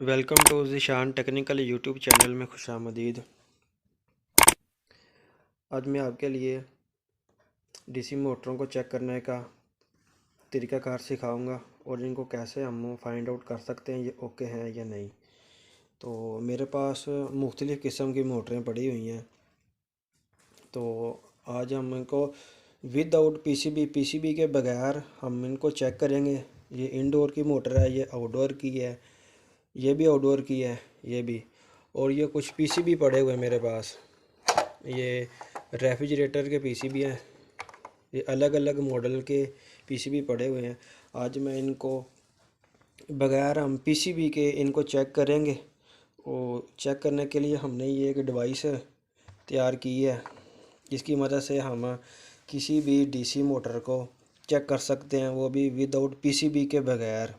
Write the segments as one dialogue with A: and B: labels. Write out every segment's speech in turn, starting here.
A: Welcome to Zeeshan technical YouTube channel में खुशामदीद। आज मैं आपके लिए डीसी मोटरों को चेक करने का तरीक़ाकार सिखाऊंगा और इनको कैसे हम फाइंड आउट कर सकते हैं ये ओके हैं या नहीं। तो मेरे पास मुख्तलिफ़ किस्म की मोटरें पड़ी हुई हैं, तो आज हम इनको विदाउट पीसीबी के बगैर हम इनको चेक करेंगे। ये इंडोर की मोटर है, ये आउटडोर की है, ये भी आउटडोर की है, ये भी। और ये कुछ पीसीबी पड़े हुए हैं मेरे पास, ये रेफ्रिजरेटर के पीसीबी हैं, ये अलग अलग मॉडल के पीसीबी पड़े हुए हैं। आज मैं इनको बगैर हम पीसीबी के इनको चेक करेंगे। और चेक करने के लिए हमने ये एक डिवाइस तैयार की है, जिसकी मदद से हम किसी भी डीसी मोटर को चेक कर सकते हैं, वो भी विदाउट पीसीबी के बगैर।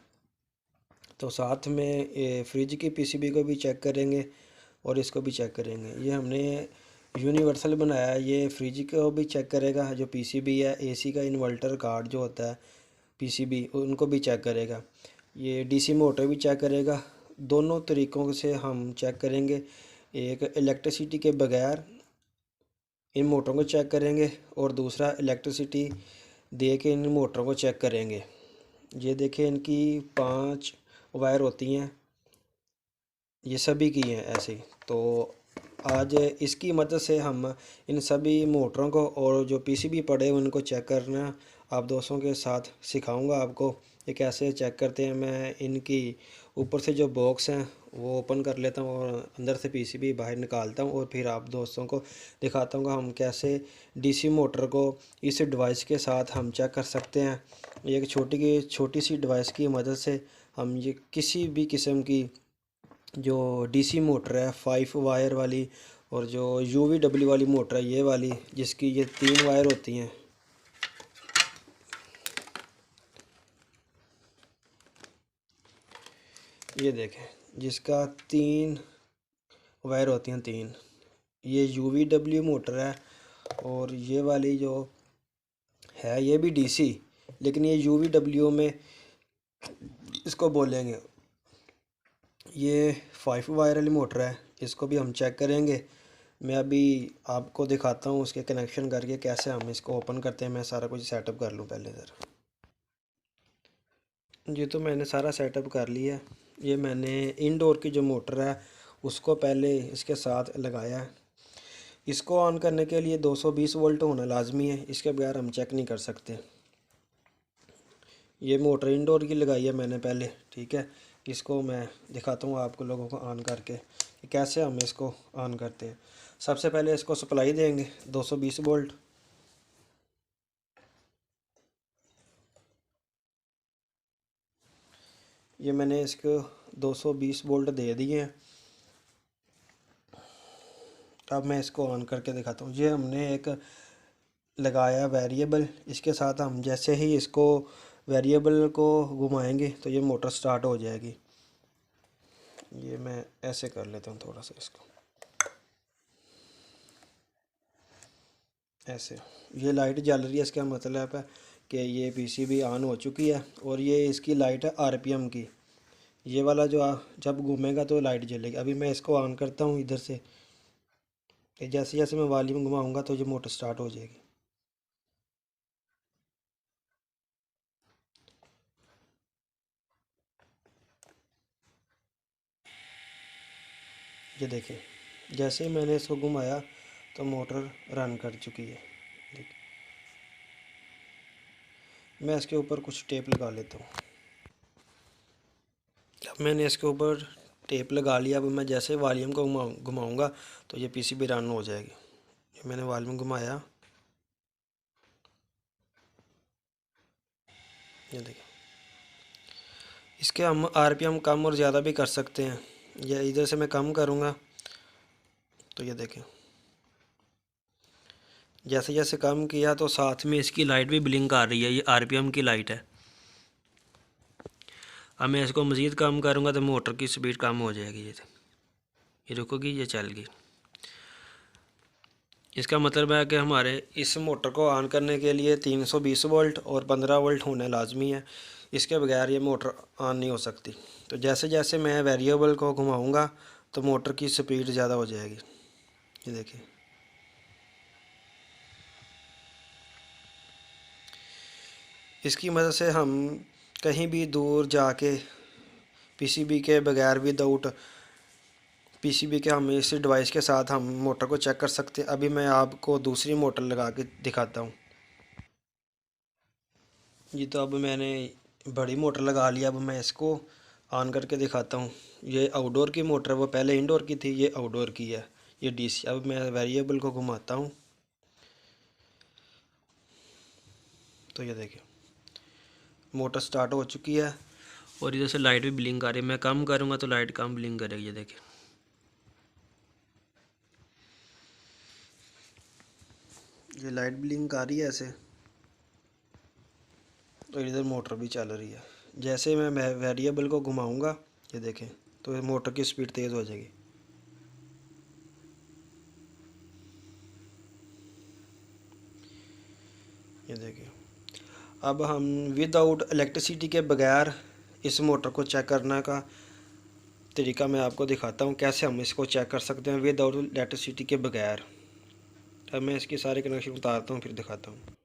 A: तो साथ में ये फ्रिज की पीसीबी को भी चेक करेंगे और इसको भी चेक करेंगे। ये हमने यूनिवर्सल बनाया है, ये फ्रिज को भी चेक करेगा, जो पीसीबी है, एसी का इन्वर्टर कार्ड जो होता है पीसीबी, उनको भी चेक करेगा। ये डीसी मोटर भी चेक करेगा। दोनों तरीक़ों से हम चेक करेंगे, एक इलेक्ट्रिसिटी के बगैर इन मोटरों को चेक करेंगे और दूसरा इलेक्ट्रिसिटी दे के इन मोटरों को चेक करेंगे। ये देखिए, इनकी 5 वायर होती हैं, ये सभी की हैं ऐसे। तो आज इसकी मदद से हम इन सभी मोटरों को और जो पीसीबी पड़े उनको चेक करना आप दोस्तों के साथ सिखाऊंगा आपको ये कैसे चेक करते हैं। मैं इनकी ऊपर से जो बॉक्स हैं वो ओपन कर लेता हूँ और अंदर से पीसीबी बाहर निकालता हूँ और फिर आप दोस्तों को दिखाता हूँ हम कैसे डीसी मोटर को इस डिवाइस के साथ हम चेक कर सकते हैं। एक छोटी सी डिवाइस की मदद से हम ये किसी भी किस्म की जो डीसी मोटर है 5 वायर वाली और जो यूवीडब्ल्यू वाली मोटर है ये वाली, जिसकी ये 3 वायर होती हैं, ये देखें, जिसका 3 वायर होती हैं, 3। ये यूवीडब्ल्यू मोटर है और ये वाली जो है ये भी डीसी, लेकिन ये यूवीडब्ल्यू में इसको बोलेंगे। ये 5 वायर वाली मोटर है, इसको भी हम चेक करेंगे। मैं अभी आपको दिखाता हूँ उसके कनेक्शन करके कैसे हम इसको ओपन करते हैं। मैं सारा कुछ सेटअप कर लूँ पहले सर। ये तो मैंने सारा सेटअप कर लिया है। ये मैंने इंडोर की जो मोटर है उसको पहले इसके साथ लगाया है। इसको ऑन करने के लिए 220 वोल्ट होना लाजमी है, इसके बगैर हम चेक नहीं कर सकते। ये मोटर इंडोर की लगाई है मैंने पहले, ठीक है। इसको मैं दिखाता हूँ आपको लोगों को ऑन करके कि कैसे हम इसको ऑन करते हैं। सबसे पहले इसको सप्लाई देंगे 220 वोल्ट। ये मैंने इसको 220 वोल्ट दे दिए हैं। अब मैं इसको ऑन करके दिखाता हूँ। ये हमने एक लगाया वेरिएबल, इसके साथ हम जैसे ही इसको वेरिएबल को घुमाएंगे तो ये मोटर स्टार्ट हो जाएगी। ये मैं ऐसे कर लेता हूँ थोड़ा सा इसको, ऐसे। ये लाइट जल रही है, इसका मतलब है कि ये पीसीबी ऑन हो चुकी है। और ये इसकी लाइट है आरपीएम की, ये वाला जो जब घूमेगा तो लाइट जलेगी। अभी मैं इसको ऑन करता हूँ इधर से, जैसे जैसे मैं वॉल्यूम घुमाऊँगा तो ये मोटर स्टार्ट हो जाएगी। ये देखिए, जैसे ही मैंने इसको घुमाया तो मोटर रन कर चुकी है। देखिए, मैं इसके ऊपर कुछ टेप लगा लेता हूँ। अब मैंने इसके ऊपर टेप लगा लिया। अब मैं जैसे वॉल्यूम को घुमाऊँगा तो ये पीसीबी रन हो जाएगी। ये मैंने वॉल्यूम घुमाया, ये देखिए। इसके हम आरपीएम कम और ज़्यादा भी कर सकते हैं। या इधर से मैं कम करूँगा तो ये देखें, जैसे जैसे कम किया तो साथ में इसकी लाइट भी ब्लिंक आ रही है, ये आरपीएम की लाइट है। अब मैं इसको मज़ीद कम करूँगा तो मोटर की स्पीड कम हो जाएगी। ये रुकोगी, ये चल गई। इसका मतलब है कि हमारे इस मोटर को ऑन करने के लिए 320 वोल्ट और 15 वोल्ट होना लाजमी है। इसके बगैर ये मोटर ऑन नहीं हो सकती। तो जैसे जैसे मैं वेरिएबल को घुमाऊंगा तो मोटर की स्पीड ज़्यादा हो जाएगी। ये देखिए, इसकी मदद से हम कहीं भी दूर जाके पीसीबी के बगैर विदाउट पीसीबी के हम इस डिवाइस के साथ हम मोटर को चेक कर सकते हैं। अभी मैं आपको दूसरी मोटर लगा के दिखाता हूँ। जी, तो अब मैंने बड़ी मोटर लगा लिया। अब मैं इसको ऑन करके दिखाता हूँ। ये आउटडोर की मोटर है, वो पहले इंडोर की थी, ये आउटडोर की है, ये डीसी। अब मैं वेरिएबल को घुमाता हूँ तो ये देखिए मोटर स्टार्ट हो चुकी है और इधर से लाइट भी ब्लिंक आ रही है। मैं कम करूँगा तो लाइट कम ब्लिंक करेगी। ये देखिए, ये लाइट ब्लिंक आ रही है ऐसे, तो इधर मोटर भी चल रही है। जैसे मैं वेरिएबल को घुमाऊंगा, ये देखें, तो मोटर की स्पीड तेज़ हो जाएगी। ये देखिए, अब हम विदाउट इलेक्ट्रिसिटी के बगैर इस मोटर को चेक करने का तरीका मैं आपको दिखाता हूँ, कैसे हम इसको चेक कर सकते हैं विदाउट इलेक्ट्रिसिटी के बगैर। अब मैं इसके सारे कनेक्शन उतारता हूँ फिर दिखाता हूँ।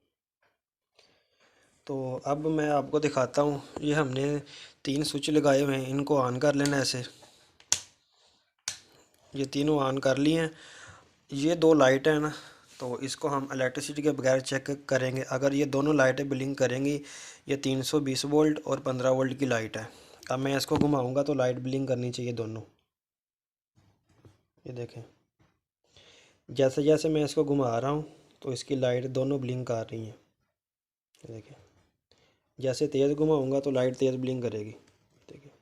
A: तो अब मैं आपको दिखाता हूँ, ये हमने 3 स्विच लगाए हुए हैं, इनको ऑन कर लेना ऐसे। ये तीनों ऑन कर लिए हैं। ये 2 लाइट है ना, तो इसको हम इलेक्ट्रिसिटी के बगैर चेक करेंगे। अगर ये दोनों लाइटें ब्लिंक करेंगी, ये 320 वोल्ट और 15 वोल्ट की लाइट है। अब मैं इसको घुमाऊंगा तो लाइट ब्लिंक करनी चाहिए दोनों। ये देखें, जैसे जैसे मैं इसको घुमा रहा हूँ तो इसकी लाइट दोनों ब्लिंक कर रही हैं। ये देखें, जैसे तेज़ घुमाऊंगा तो लाइट तेज़ ब्लिंक करेगी। देखिए,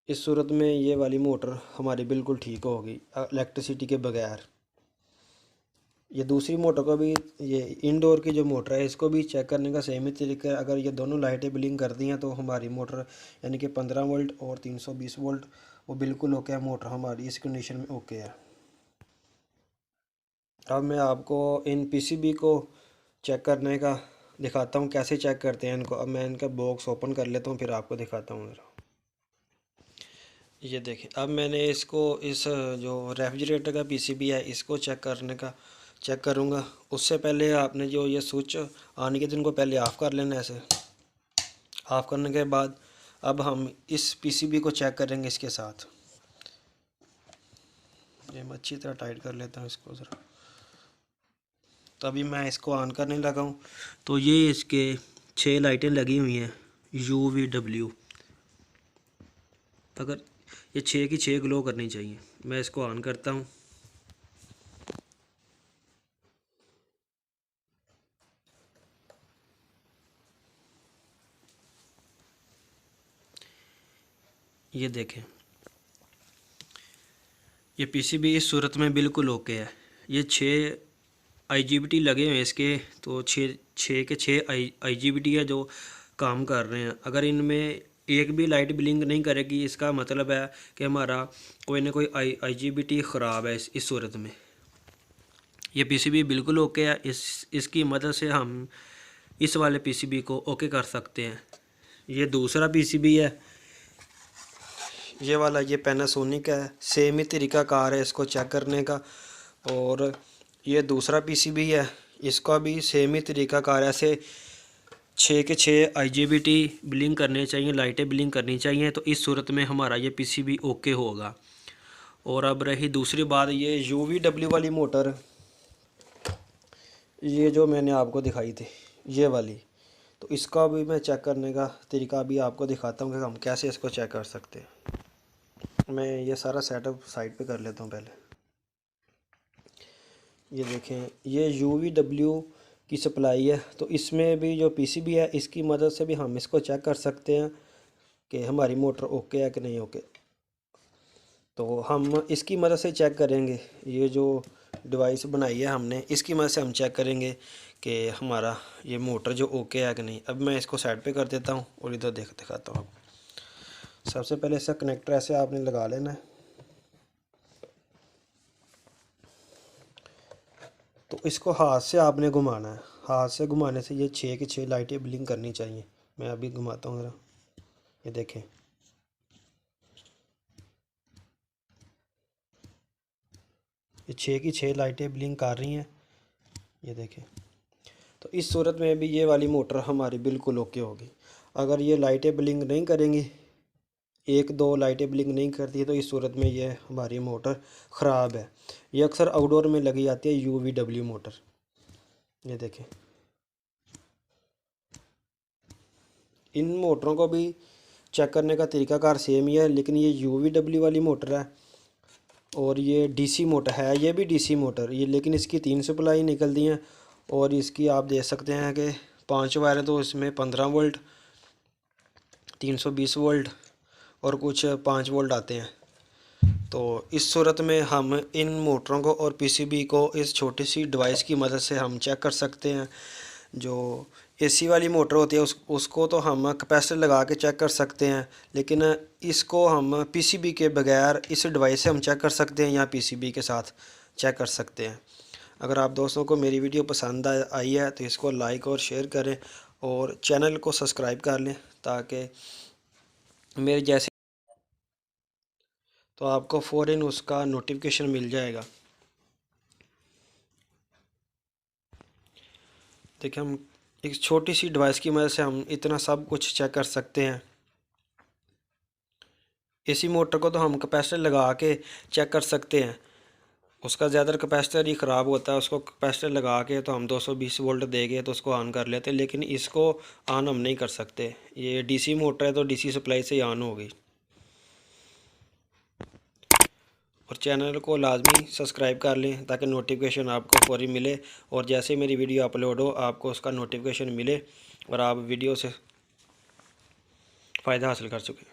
A: इस सूरत में ये वाली मोटर हमारी बिल्कुल ठीक होगी इलेक्ट्रिसिटी के बगैर। ये दूसरी मोटर को भी, ये इंडोर की जो मोटर है, इसको भी चेक करने का सेम ही तरीका है। अगर ये दोनों लाइटें ब्लिंक करती हैं तो हमारी मोटर यानी कि 15 वोल्ट और 320 वोल्ट वो बिल्कुल ओके है, मोटर हमारी इस कंडीशन में ओके है। अब मैं आपको इन पीसीबी को चेक करने का दिखाता हूँ, कैसे चेक करते हैं इनको। अब मैं इनका बॉक्स ओपन कर लेता हूँ फिर आपको दिखाता हूँ ज़रा। ये देखिए, अब मैंने इसको इस जो रेफ्रिजरेटर का पीसीबी है इसको चेक करूँगा। उससे पहले आपने जो ये स्विच ऑन किए थे इनको पहले ऑफ़ कर लेना ऐसे। ऑफ़ करने के बाद अब हम इस पीसीबी को चेक करेंगे इसके साथ। ये मैं अच्छी तरह टाइट कर लेता हूँ इसको ज़रा। तभी मैं इसको ऑन करने लगा हूँ तो ये इसके 6 लाइटें लगी हुई हैं UVW। अगर ये 6 की 6 ग्लो करनी चाहिए। मैं इसको ऑन करता हूँ। ये देखें, ये पीसीबी इस सूरत में बिल्कुल ओके है। ये 6 IGBT लगे हुए हैं इसके, तो 6 के 6 IGBT है जो काम कर रहे हैं। अगर इनमें एक भी लाइट ब्लिंक नहीं करेगी, इसका मतलब है कि हमारा कोई ना कोई IGBT ख़राब है इस सूरत में। ये पीसीबी बिल्कुल ओके है। इसकी मदद से हम इस वाले पीसीबी को ओके कर सकते हैं। ये दूसरा पीसीबी है, ये वाला, ये पैनासोनिक है। सेम ही तरीका कार है इसको चेक करने का। और ये दूसरा पीसीबी है, इसका भी सेम ही तरीका कार है। ऐसे 6 के 6 IGBT ब्लिंक करने चाहिए, लाइटें ब्लिंक करनी चाहिए, तो इस सूरत में हमारा ये पीसीबी ओके होगा। और अब रही दूसरी बात, ये UVW वाली मोटर, ये जो मैंने आपको दिखाई थी ये वाली, तो इसका भी मैं चेक करने का तरीका भी आपको दिखाता हूँ कि हम कैसे इसको चेक कर सकते हैं। मैं ये सारा सेटअप साइड पे कर लेता हूँ पहले। ये देखें, ये UVW की सप्लाई है, तो इसमें भी जो पीसीबी है इसकी मदद से भी हम इसको चेक कर सकते हैं कि हमारी मोटर ओके है कि नहीं ओके। तो हम इसकी मदद से चेक करेंगे, ये जो डिवाइस बनाई है हमने इसकी मदद से हम चेक करेंगे कि हमारा ये मोटर जो ओके है कि नहीं। अब मैं इसको साइड पे कर देता हूँ और इधर दिखाता हूँ आपको। सबसे पहले इसका कनेक्टर ऐसे आपने लगा लेना है। तो इसको हाथ से आपने घुमाना है, हाथ से घुमाने से ये 6 की 6 लाइटें ब्लिंक करनी चाहिए। मैं अभी घुमाता हूँ ज़रा, ये देखें, ये 6 की 6 लाइटें ब्लिंक कर रही हैं, ये देखें। तो इस सूरत में भी ये वाली मोटर हमारी बिल्कुल ओके होगी। अगर ये लाइटें ब्लिंक नहीं करेंगी, एक दो लाइटें ब्लिंक नहीं करती, तो इस सूरत में ये हमारी मोटर ख़राब है। ये अक्सर आउटडोर में लगी जाती है UVW मोटर, ये देखें। इन मोटरों को भी चेक करने का तरीकाकार सेम ही है, लेकिन ये UVW वाली मोटर है और ये DC मोटर है, ये भी DC मोटर, ये लेकिन इसकी 3 सप्लाई निकलती हैं और इसकी आप देख सकते हैं कि 5 वायर, तो इसमें 15 वोल्ट, 320 वोल्ट और कुछ 5 वोल्ट आते हैं। तो इस सूरत में हम इन मोटरों को और PCB को इस छोटी सी डिवाइस की मदद से हम चेक कर सकते हैं। जो AC वाली मोटर होती है उसको तो हम कैपेसिटर लगा के चेक कर सकते हैं, लेकिन इसको हम PCB के बगैर इस डिवाइस से हम चेक कर सकते हैं या PCB के साथ चेक कर सकते हैं। अगर आप दोस्तों को मेरी वीडियो पसंद आई है तो इसको लाइक और शेयर करें और चैनल को सब्सक्राइब कर लें, ताकि मेरे जैसे तो आपको फ़ौरन उसका नोटिफिकेशन मिल जाएगा। देखिए, हम एक छोटी सी डिवाइस की मदद से हम इतना सब कुछ चेक कर सकते हैं। AC मोटर को तो हम कैपेसिटर लगा के चेक कर सकते हैं, उसका ज़्यादातर कैपेसिटर ही ख़राब होता है। उसको कैपेसिटर लगा के तो हम 220 वोल्ट देंगे तो उसको ऑन कर लेते हैं, लेकिन इसको ऑन हम नहीं कर सकते। ये DC मोटर है तो DC सप्लाई से ही ऑन होगी। और चैनल को लाजमी सब्सक्राइब कर लें ताकि नोटिफिकेशन आपको फौरी मिले, और जैसे मेरी वीडियो अपलोड हो आपको उसका नोटिफिकेशन मिले और आप वीडियो से फ़ायदा हासिल कर सकें।